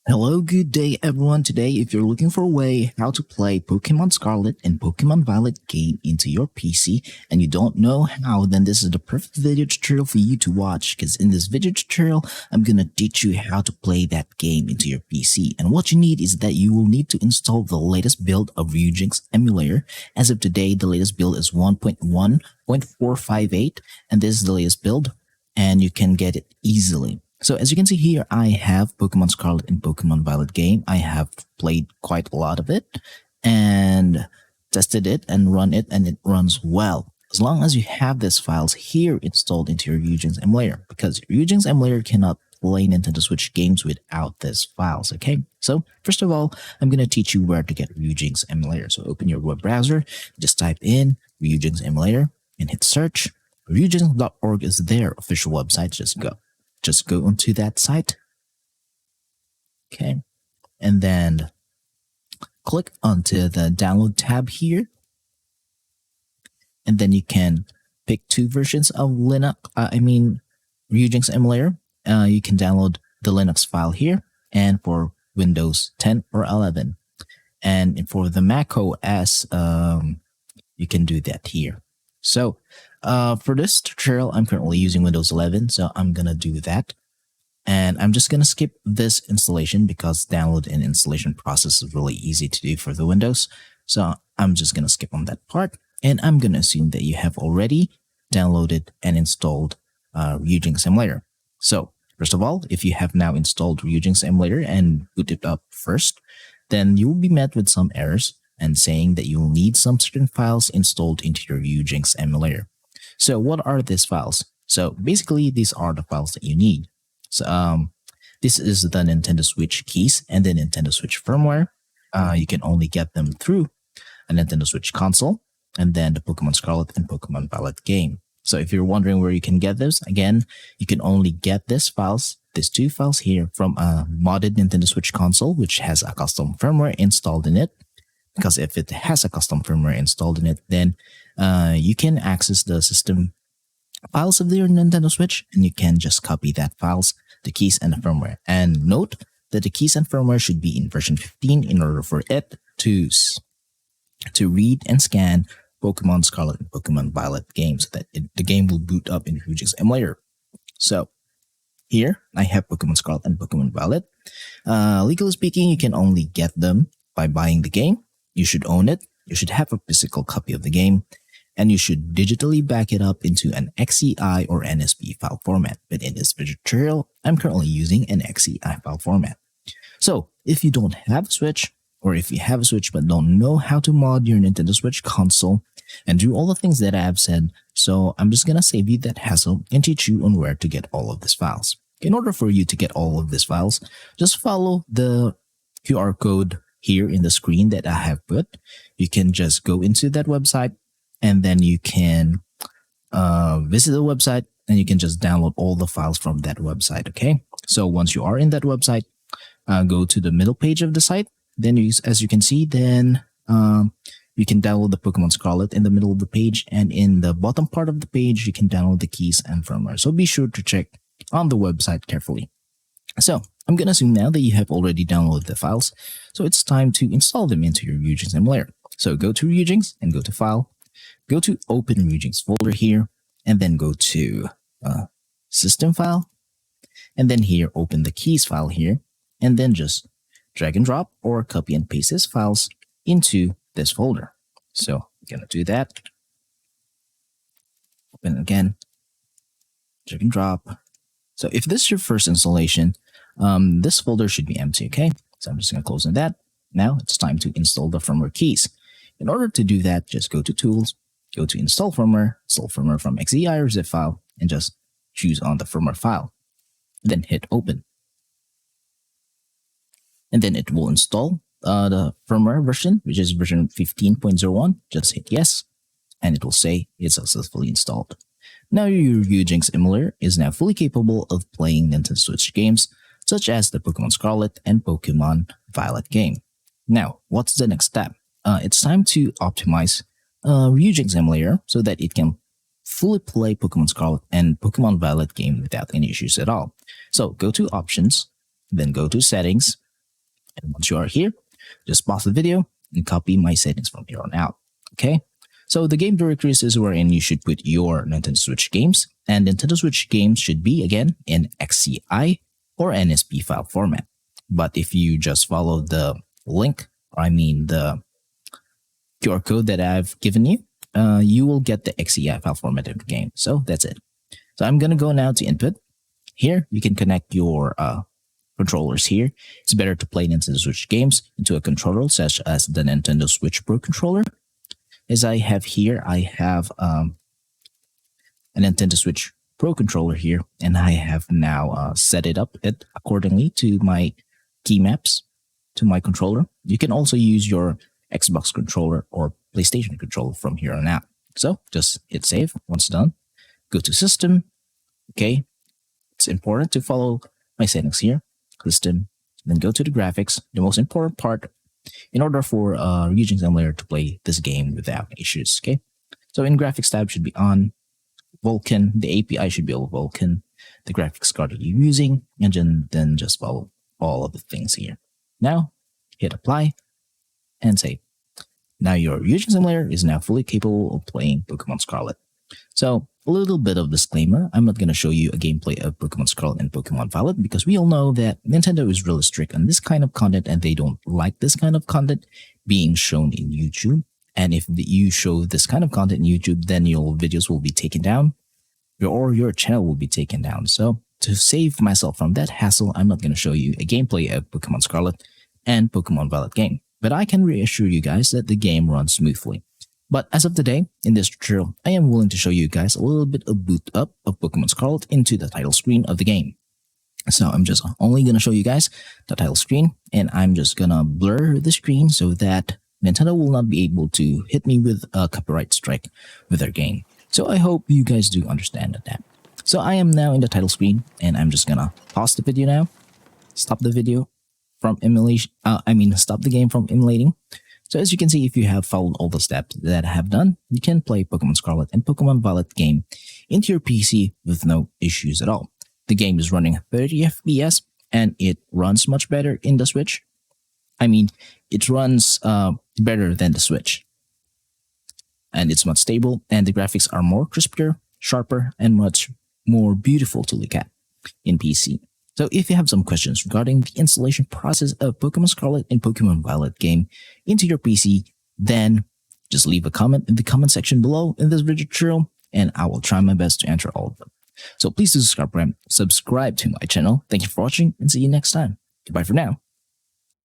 Hello, good day everyone. Today, if you're looking for a way how to play Pokemon Scarlet and Pokemon Violet game into your PC and you don't know how, then this is the perfect video tutorial for you to watch, because in this video tutorial, I'm gonna teach you how to play that game into your PC. And what you need is that you will need to install the latest build of Ryujinx emulator. As of today, the latest build is 1.1.458, and this is the latest build, and you can get it easily. So as you can see here, I have Pokemon Scarlet and Pokemon Violet game. I have played quite a lot of it and tested it and run it, and it runs well. As long as you have these files here installed into your Ryujinx emulator, because Ryujinx emulator cannot play Nintendo Switch games without these files, okay? So first of all, I'm going to teach you where to get Ryujinx emulator. So open your web browser, just type in Ryujinx emulator and hit search. Ryujinx.org is their official website. Just go onto that site. Okay. And then click onto the download tab here. And then you can pick two versions of Ryujinx emulator. You can download the Linux file here, and for Windows 10 or 11. And for the Mac OS, you can do that here. So for this tutorial, I'm currently using Windows 11, so I'm going to do that. And I'm just going to skip this installation because download and installation process is really easy to do for the Windows. So I'm just going to skip on that part. And I'm going to assume that you have already downloaded and installed Ryujinx emulator. So first of all, if you have now installed Ryujinx emulator and boot it up first, then you will be met with some errors and saying that you will need some certain files installed into your Ryujinx emulator. So what are these files? So basically, these are the files that you need. So this is the Nintendo Switch keys and the Nintendo Switch firmware. You can only get them through a Nintendo Switch console, and then the Pokemon Scarlet and Pokemon Violet game. So if you're wondering where you can get those, again, you can only get these two files here, from a modded Nintendo Switch console, which has a custom firmware installed in it. Because if it has a custom firmware installed in it, then you can access the system files of your Nintendo Switch, and you can just copy that files, the keys and the firmware. And note that the keys and firmware should be in version 15 in order for it to read and scan Pokemon Scarlet and Pokemon Violet games, so that the game will boot up in Ryujinx emulator. So here I have Pokemon Scarlet and Pokemon Violet. Legally speaking, you can only get them by buying the game. You should own it. You should have a physical copy of the game, and you should digitally back it up into an XCI or NSB file format. But in this video tutorial, I'm currently using an XCI file format. So if you don't have a Switch, or if you have a Switch but don't know how to mod your Nintendo Switch console and do all the things that I have said, so I'm just gonna save you that hassle and teach you on where to get all of these files. In order for you to get all of these files, just follow the QR code here in the screen that I have put. You can just go into that website, and then you can visit the website, and you can just download all the files from that website. Okay, so once you are in that website, go to the middle page of the site. Then as you can see, then you can download the Pokemon Scarlet in the middle of the page, and in the bottom part of the page, you can download the keys and firmware. So be sure to check on the website carefully. So I'm going to assume now that you have already downloaded the files, so it's time to install them into your Ryujinx emulator. So go to Ryujinx and go to File, go to Open Ryujinx folder here, and then go to System File, and then here open the keys file here, and then just drag and drop or copy and paste these files into this folder. So I'm going to do that. Open again, drag and drop. So if this is your first installation, this folder should be empty, okay? So I'm just going to close on that. Now it's time to install the firmware keys. In order to do that, just go to Tools, go to Install Firmware from XCI or zip file, and just choose on the firmware file. Then hit Open. And then it will install the firmware version, which is version 15.01. Just hit Yes, and it will say it's successfully installed. Now your Ryujinx emulator is now fully capable of playing Nintendo Switch games, such as the Pokemon Scarlet and Pokemon Violet game. Now, what's the next step? It's time to optimize Ryujinx emulator so that it can fully play Pokemon Scarlet and Pokemon Violet game without any issues at all. So go to Options, then go to Settings, And once you are here, just pause the video and copy my settings from here on out. Okay. So the game directories is wherein you should put your Nintendo Switch games, and Nintendo Switch games should be again in XCI or NSP file format. But if you just follow the link, the QR code that I've given you, you will get the XCI file format of the game. So that's it. So I'm going to go now to input. Here, you can connect your controllers here. It's better to play Nintendo Switch games into a controller such as the Nintendo Switch Pro controller. As I have here, I have a Nintendo Switch Pro controller here, and I have now set it up accordingly to my key maps to my controller. You can also use your Xbox controller or PlayStation controller from here on out. So just hit save. Once done, go to system. Okay, it's important to follow my settings here. System, then go to the graphics, the most important part in order for Ryujinx emulator to play this game without issues. Okay, so in graphics tab should be on Vulkan, the API should be on Vulkan, the graphics card that you're using, and then just follow all of the things here. Now hit apply and save. Now your Ryujinx emulator is now fully capable of playing Pokemon Scarlet. So a little bit of disclaimer, I'm not going to show you a gameplay of Pokemon Scarlet and Pokemon Violet because we all know that Nintendo is really strict on this kind of content and they don't like this kind of content being shown in YouTube. And if you show this kind of content in YouTube, then your videos will be taken down or your channel will be taken down. So to save myself from that hassle, I'm not going to show you a gameplay of Pokemon Scarlet and Pokemon Violet game. But I can reassure you guys that the game runs smoothly. But as of today, in this tutorial, I am willing to show you guys a little bit of boot up of Pokemon Scarlet into the title screen of the game. So I'm just only going to show you guys the title screen, and I'm just going to blur the screen so that Nintendo will not be able to hit me with a copyright strike with their game. So I hope you guys do understand that. So I am now in the title screen, and I'm just going to pause the video now, stop the video from emulation, stop the game from emulating. So as you can see, if you have followed all the steps that I have done, you can play Pokemon Scarlet and Pokemon Violet game into your PC with no issues at all. The game is running 30 FPS and it runs much better in the Switch. It runs better than the Switch. And it's much stable and the graphics are more crisper, sharper, and much more beautiful to look at in PC. So if you have some questions regarding the installation process of Pokemon Scarlet and Pokemon Violet game into your PC, then just leave a comment in the comment section below in this video tutorial and I will try my best to answer all of them. So please do subscribe to my channel. Thank you for watching and see you next time. Goodbye for now.